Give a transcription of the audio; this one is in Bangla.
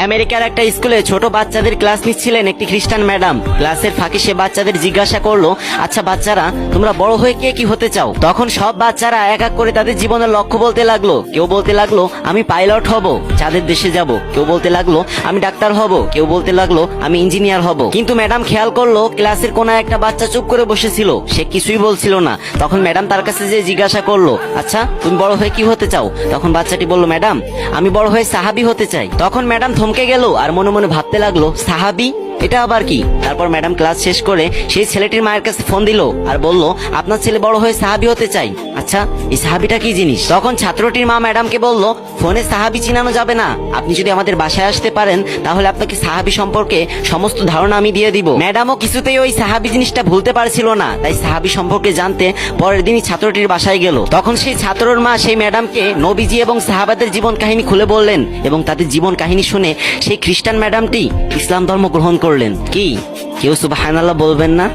আমেরিকার একটা স্কুলে ছোট বাচ্চাদের ক্লাস নিচ্ছিলেন একটি খ্রিস্টান ম্যাডাম। ক্লাসের ফাঁকে সে বাচ্চাদের জিজ্ঞাসা করলো, আচ্ছা বাচ্চারা, তোমরা বড় হয়ে কে কি হতে চাও? তখন সব বাচ্চারা এক এক করে তাদের জীবনের লক্ষ্য বলতে লাগলো। কেউ বলতে লাগলো আমি পাইলট হব, চাঁদের দেশে যাব। কেউ বলতে লাগলো আমি ডাক্তার হব। কেউ বলতে লাগলো আমি ইঞ্জিনিয়ার হব। কিন্তু ম্যাডাম খেয়াল করলো ক্লাসের কোনো একটা বাচ্চা চুপ করে বসেছিল, সে কিছুই বলছিল না। তখন ম্যাডাম তার কাছে যে জিজ্ঞাসা করলো, আচ্ছা তুমি বড় হয়ে কি হতে চাও? তখন বাচ্চাটি বলল, ম্যাডাম আমি বড় হয়ে সাহাবী হতে চাই। তখন ম্যাডাম থমকে গেল আর মনে মনে ভাবতে লাগলো, সাহাবী, এটা আবার কি? তারপর ম্যাডাম ক্লাস শেষ করে সেই ছেলেটির মায়ের কাছে ফোন দিল আর বলল, আপনার ছেলে বড় হয়ে সাহাবী হতে চাই। আচ্ছা এই সাহাবীটা কি জিনিস? তখন ছাত্রটির মা ম্যাডামকে বলল, ফোনে সাহাবী চিনানো যাবে না, আপনি যদি আমাদের বাসায় আসতে পারেন তাহলে আপনাকে সাহাবী সম্পর্কে সমস্ত ধারণা আমি দিয়ে দিব। ম্যাডামও কিছুতেই ওই সাহাবী জিনিসটা ভুলতে পারছিল না, তাই সাহাবী সম্পর্কে জানতে পরের দিনই ছাত্রটির বাসায় গেল। তখন সেই ছাত্রর মা সেই ম্যাডামকে নবীজি এবং সাহাবাদের জীবন কাহিনী খুলে বললেন এবং তাদের জীবন কাহিনী শুনে সেই খ্রিস্টান ম্যাডামটি ইসলাম ধর্ম গ্রহণ করলেন। কি কেউ সুবহানাল্লাহ বলবেন না?